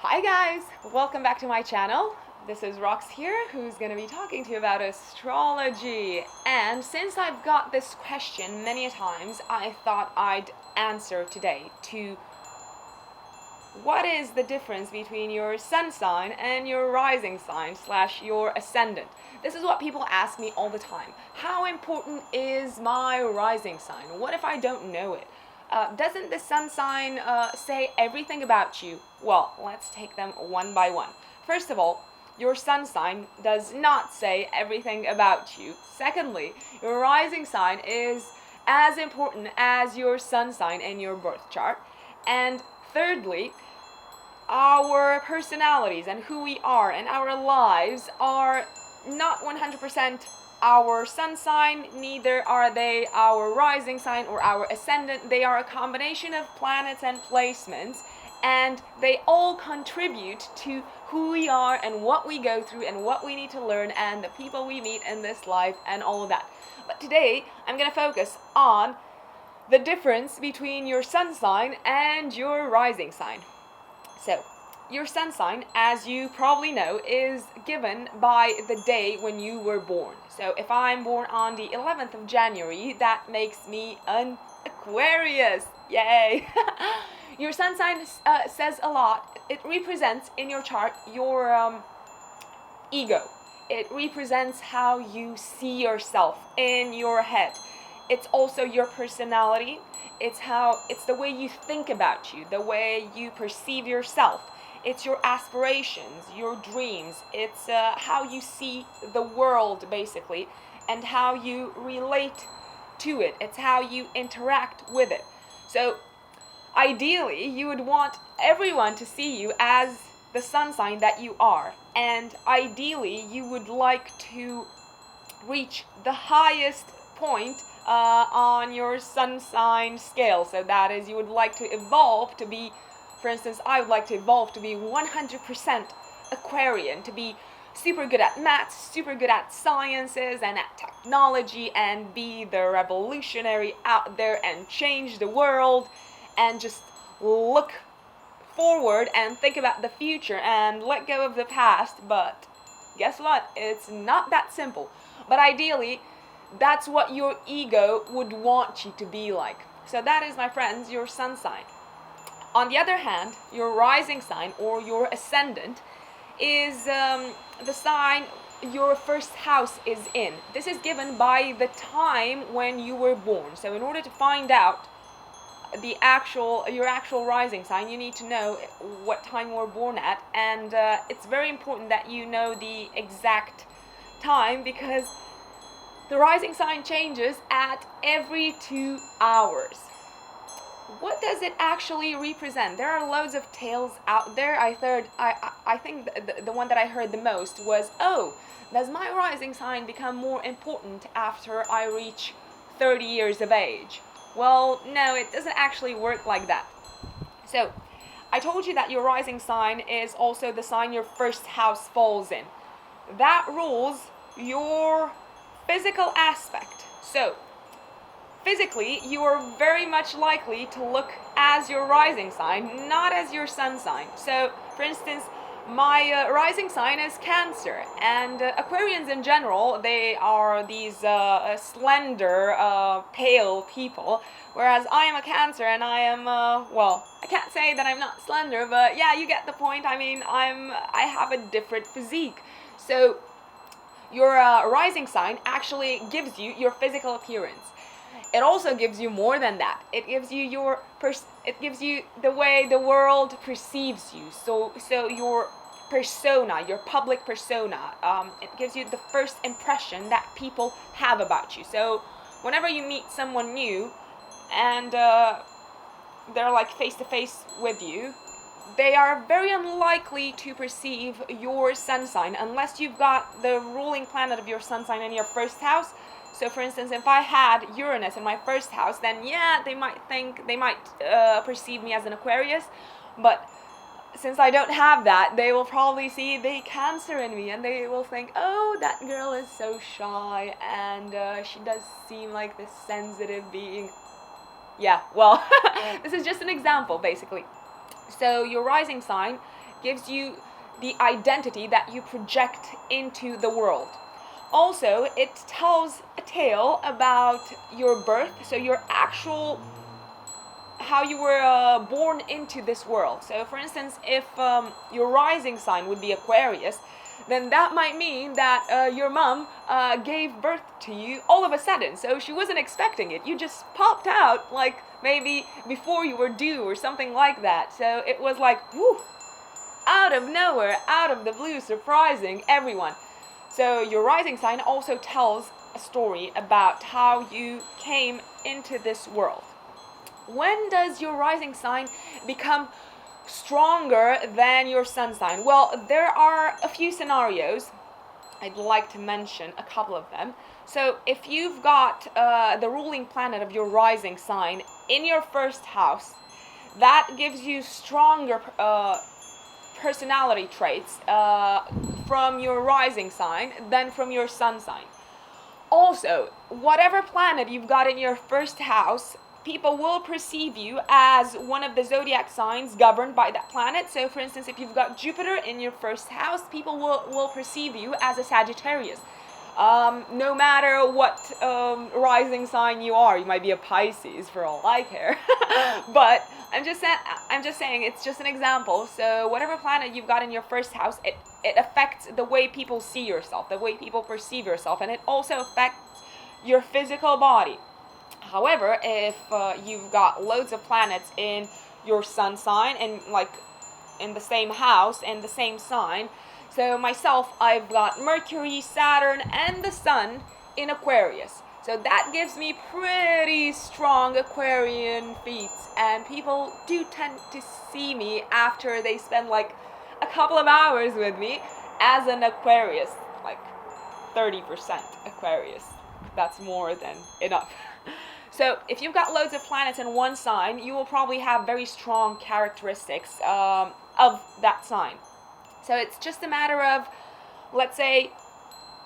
Hi guys, welcome back to my channel. This is Rox here, who's going to be talking to you about astrology. And since I've got this question many a times, I thought I'd answer today to what is the difference between your sun sign and your rising sign / your ascendant. This is what people ask me all the time. How important is my rising sign? What if I don't know it? Doesn't the sun sign say everything about you? Well, let's take them one by one. First of all, your sun sign does not say everything about you. Secondly, your rising sign is as important as your sun sign in your birth chart. And thirdly, our personalities and who we are and our lives are not 100% our sun sign, neither are they our rising sign or our ascendant. They are a combination of planets and placements, and they all contribute to who we are and what we go through and what we need to learn and the people we meet in this life and all of that. But today I'm going to focus on the difference between your sun sign and your rising sign. So, your sun sign, as you probably know, is given by the day when you were born. So if I'm born on the 11th of January, that makes me an Aquarius. Yay! Your sun sign says a lot. It represents in your chart your ego. It represents how you see yourself in your head. It's also your personality. It's the way you think about you, the way you perceive yourself. It's your aspirations, your dreams. It's how you see the world, basically, and how you relate to it. It's how you interact with it. So, ideally, you would want everyone to see you as the sun sign that you are. And ideally, you would like to reach the highest point on your sun sign scale. So that is, you would like to evolve to be, for instance, I would like to evolve to be 100% Aquarian, to be super good at maths, super good at sciences and at technology, and be the revolutionary out there and change the world, and just look forward and think about the future and let go of the past. But guess what? It's not that simple. But ideally, that's what your ego would want you to be like. So that is, my friends, your sun sign. On the other hand, your rising sign or your ascendant is the sign your first house is in. This is given by the time when you were born. So in order to find out your actual rising sign, you need to know what time you were born at, and it's very important that you know the exact time, because the rising sign changes at every 2 hours. What does it actually represent? There are loads of tales out there. I think the one that I heard the most was, does my rising sign become more important after I reach 30 years of age? Well, no, it doesn't actually work like that. So, I told you that your rising sign is also the sign your first house falls in. That rules your physical aspect. So, physically, you are very much likely to look as your rising sign, not as your sun sign. So, for instance, my rising sign is Cancer, and Aquarians in general, they are these slender, pale people, whereas I am a Cancer, and I am, I can't say that I'm not slender, but yeah, you get the point. I mean, I have a different physique. So, your rising sign actually gives you your physical appearance. It also gives you more than that. It gives you it gives you the way the world perceives you. So your persona, your public persona. It gives you the first impression that people have about you. So whenever you meet someone new, and they're like face to face with you, they are very unlikely to perceive your sun sign unless you've got the ruling planet of your sun sign in your first house. So, for instance, if I had Uranus in my first house, then yeah, they might perceive me as an Aquarius. But since I don't have that, they will probably see the Cancer in me, and they will think, oh, that girl is so shy, and she does seem like this sensitive being. Yeah, well, this is just an example, basically. So your rising sign gives you the identity that you project into the world. Also, it tells a tale about your birth, so your actual how you were born into this world. So for instance, if your rising sign would be Aquarius, then that might mean that your mom gave birth to you all of a sudden. So she wasn't expecting it. You just popped out like maybe before you were due or something like that. So it was like, whoo, out of nowhere, out of the blue, surprising everyone. So your rising sign also tells a story about how you came into this world. When does your rising sign become stronger than your sun sign? Well, there are a few scenarios. I'd like to mention a couple of them. So if you've got the ruling planet of your rising sign in your first house, that gives you stronger personality traits from your rising sign than from your sun sign. Also, whatever planet you've got in your first house, people will perceive you as one of the zodiac signs governed by that planet. So for instance, if you've got Jupiter in your first house, people will perceive you as a Sagittarius. No matter what rising sign you are, you might be a Pisces for all I care. But I'm just saying it's just an example. So whatever planet you've got in your first house, it affects the way people see yourself, the way people perceive yourself, and it also affects your physical body. However, if you've got loads of planets in your sun sign and like in the same house and the same sign, so myself, I've got Mercury, Saturn, and the Sun in Aquarius. So that gives me pretty strong Aquarian feats, and people do tend to see me after they spend like a couple of hours with me as an Aquarius, like 30% Aquarius. That's more than enough. So if you've got loads of planets in one sign, you will probably have very strong characteristics of that sign. So it's just a matter of, let's say,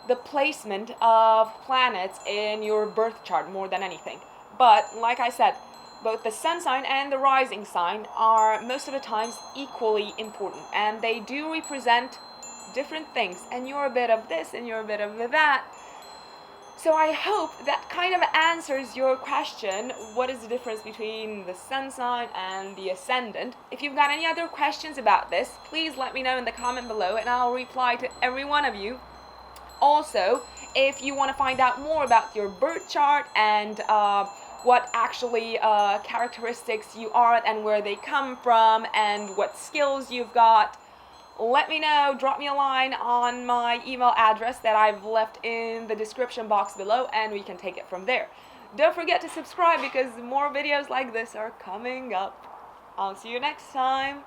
the placement of planets in your birth chart more than anything. But like I said, both the sun sign and the rising sign are most of the times equally important, and they do represent different things, and you're a bit of this and you're a bit of that. So I hope that kind of answers your question, what is the difference between the sun sign and the ascendant? If you've got any other questions about this, please let me know in the comment below and I'll reply to every one of you. Also, if you want to find out more about your birth chart and what actually characteristics you are and where they come from and what skills you've got, let me know. Drop me a line on my email address that I've left in the description box below and we can take it from there. Don't forget to subscribe because more videos like this are coming up. I'll see you next time.